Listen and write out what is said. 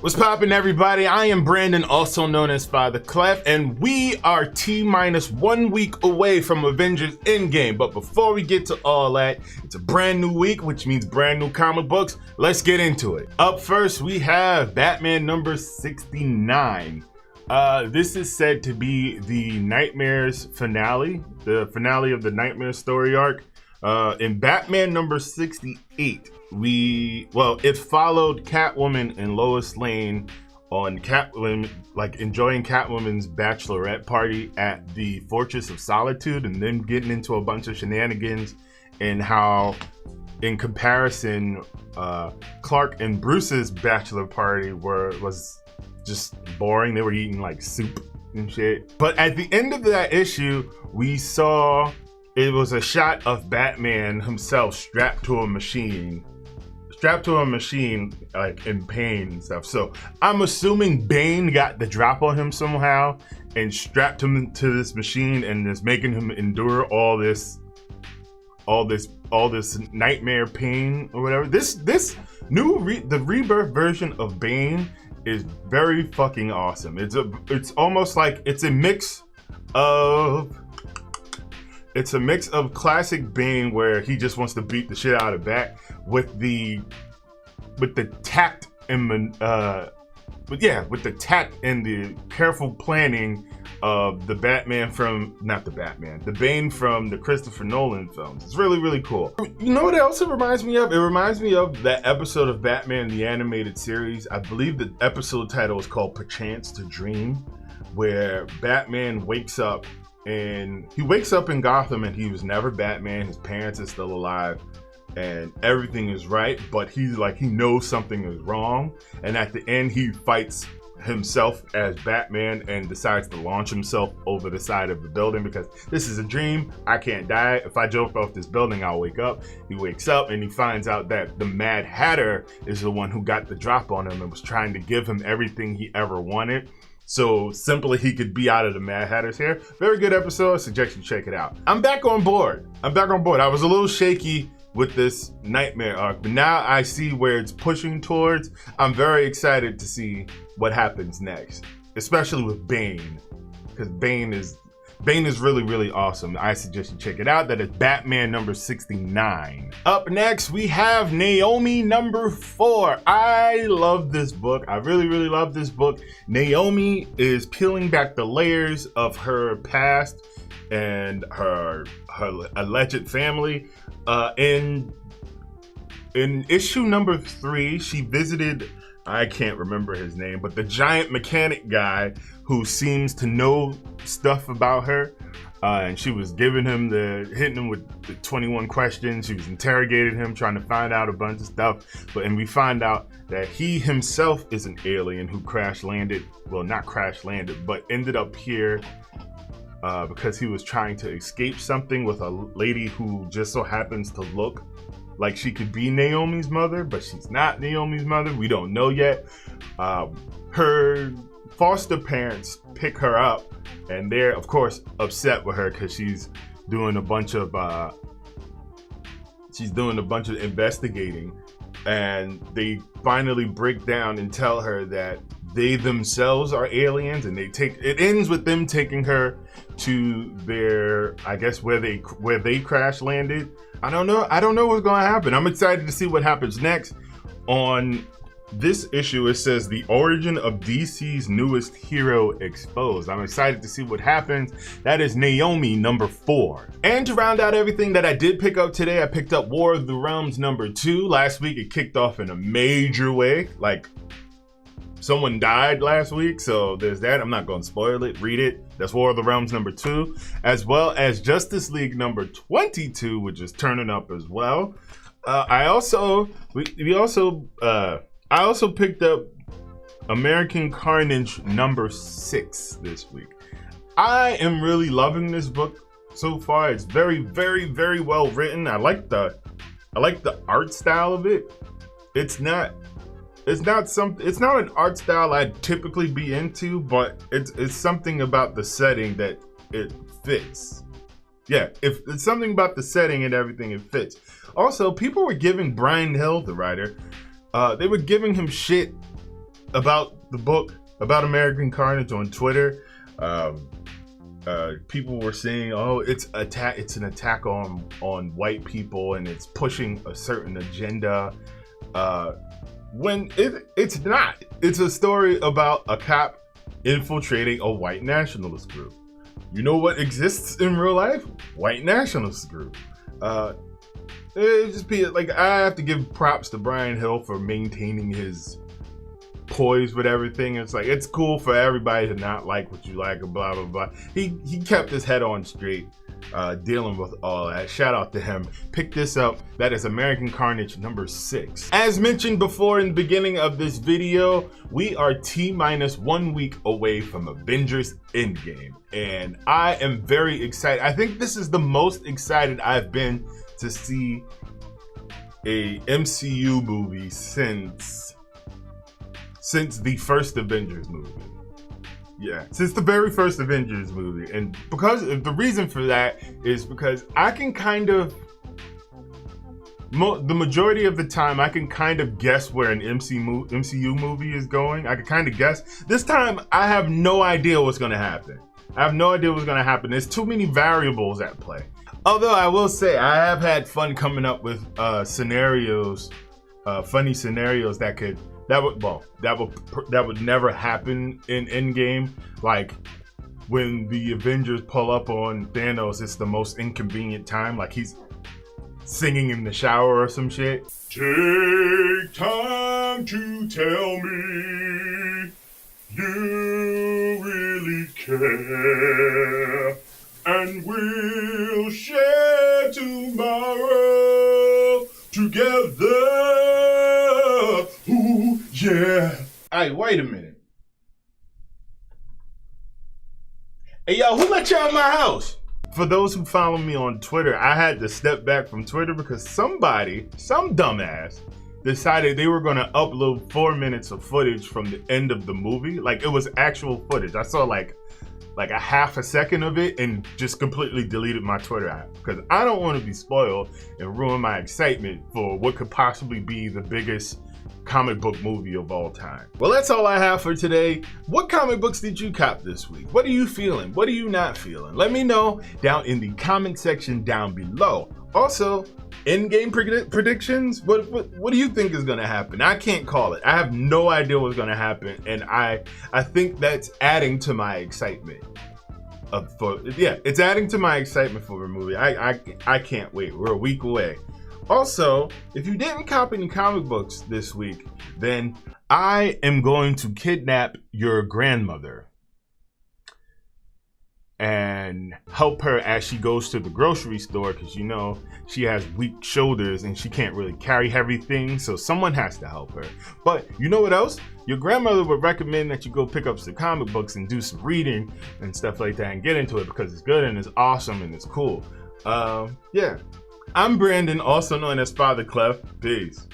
What's poppin', everybody? I am Brandon, also known as Father Clef, and we are T-minus 1 week away from Avengers Endgame. But before we get to all that, it's a brand new week, which means brand new comic books. Let's get into it. Up first, we have Batman number 69. This is said to be the Nightmares finale, the finale of the Nightmare story arc. In Batman number 68, it followed Catwoman and Lois Lane on Catwoman, like enjoying Catwoman's bachelorette party at the Fortress of Solitude, and then getting into a bunch of shenanigans and how, in comparison, Clark and Bruce's bachelor party was just boring. They were eating like soup and shit. But at the end of that issue, we saw it was a shot of Batman himself strapped to a machine, like in pain and stuff. So I'm assuming Bane got the drop on him somehow and strapped him to this machine and is making him endure all this nightmare pain or whatever. This new the rebirth version of Bane is very fucking awesome. It's almost like it's a mix of classic Bane, where he just wants to beat the shit out of Bat, with the tact and the careful planning of the Bane from the Christopher Nolan films. It's really, really cool. You know what else it reminds me of? It reminds me of that episode of Batman the Animated Series. I believe the episode title is called Perchance to Dream, where Batman wakes up in Gotham and he was never Batman. His parents are still alive and everything is right, but he knows something is wrong. And at the end, he fights himself as Batman and decides to launch himself over the side of the building because this is a dream. I can't die. If I jump off this building, I'll wake up. He wakes up and he finds out that the Mad Hatter is the one who got the drop on him and was trying to give him everything he ever wanted, so simply he could be out of the Mad Hatter's hair. Very good episode. I suggest you check it out. I'm back on board. I was a little shaky with this Nightmare arc, but now I see where it's pushing towards. I'm very excited to see what happens next, especially with Bane, because Bane is really, really awesome. I suggest you check it out. That is Batman number 69. Up next, we have Naomi number 4. I love this book. I really, really love this book. Naomi is peeling back the layers of her past and her alleged family. In issue number 3, she visited, I can't remember his name, but the giant mechanic guy who seems to know stuff about her. And she was hitting him with the 21 questions. She was interrogating him, trying to find out a bunch of stuff. And we find out that he himself is an alien who not crash landed, but ended up here because he was trying to escape something with a lady who just so happens to look like she could be Naomi's mother, but she's not Naomi's mother. We don't know yet. Her foster parents pick her up, and they're of course upset with her because she's doing a bunch of investigating, and they finally break down and tell her that they themselves are aliens, and it ends with them taking her to their, I guess, where they crash landed. I don't know what's going to happen. I'm excited to see what happens next. On this issue, it says the origin of DC's newest hero exposed. I'm excited to see what happens. That is Naomi number 4. And to round out everything that I did pick up today, I picked up War of the Realms number 2. Last week, it kicked off in a major way. Like, someone died last week, so there's that. I'm not going to spoil it. Read it. That's War of the Realms number 2, as well as Justice League number 22, which is turning up as well. I also picked up American Carnage number 6 this week. I am really loving this book so far. It's very, very, very well written. I like the art style of it. It's not an art style I'd typically be into, but it's something about the setting that it fits. Yeah, if it's something about the setting and everything, it fits. Also, people were giving Brian Hill, the writer, they were giving him shit about the book, about American Carnage on Twitter. People were saying, "Oh, it's an attack on white people, and it's pushing a certain agenda." When it's not. It's a story about a cop infiltrating a white nationalist group. You know what exists in real life? White nationalist group. It just be like, I have to give props to Brian Hill for maintaining his poise with everything. It's like, it's cool for everybody to not like what you like, and blah blah blah. He kept his head on straight, dealing with all that. Shout out to him. Pick this up. That is American Carnage number 6. As mentioned before in the beginning of this video, we are T-minus 1 week away from Avengers Endgame, and I am very excited. I think this is the most excited I've been to see a MCU movie since the first Avengers movie. Yeah, since the very first Avengers movie. And because the reason for that is because I can kind of, the majority of the time, I can kind of guess where an MCU movie is going. I can kind of guess. This time, I have no idea what's going to happen. I have no idea what's going to happen. There's too many variables at play. Although I will say, I have had fun coming up with scenarios, funny scenarios that would never happen in Endgame. Like when the Avengers pull up on Thanos, it's the most inconvenient time. Like he's singing in the shower or some shit. Take time to tell me you really care, and we'll share tomorrow together. Ooh, yeah. Hey, wait a minute. Hey, yo, who let y'all in my house? For those who follow me on Twitter, I had to step back from Twitter because some dumbass, decided they were gonna upload 4 minutes of footage from the end of the movie. Like, it was actual footage. I saw like a half a second of it and just completely deleted my Twitter app because I don't want to be spoiled and ruin my excitement for what could possibly be the biggest comic book movie of all time. Well, that's all I have for today. What comic books did you cop this week? What are you feeling? What are you not feeling? Let me know down in the comment section down below. Also, Endgame predictions. What do you think is gonna happen? I can't call it. I have no idea what's gonna happen, and I think that's adding to my excitement. It's adding to my excitement for the movie. I can't wait. We're a week away. Also, if you didn't cop any comic books this week, then I am going to kidnap your grandmother and help her as she goes to the grocery store, because you know she has weak shoulders and she can't really carry heavy things, so someone has to help her. But you know what else? Your grandmother would recommend that you go pick up some comic books and do some reading and stuff like that and get into it because it's good and it's awesome and it's cool. Yeah. I'm Brandon, also known as Father Clef. Peace.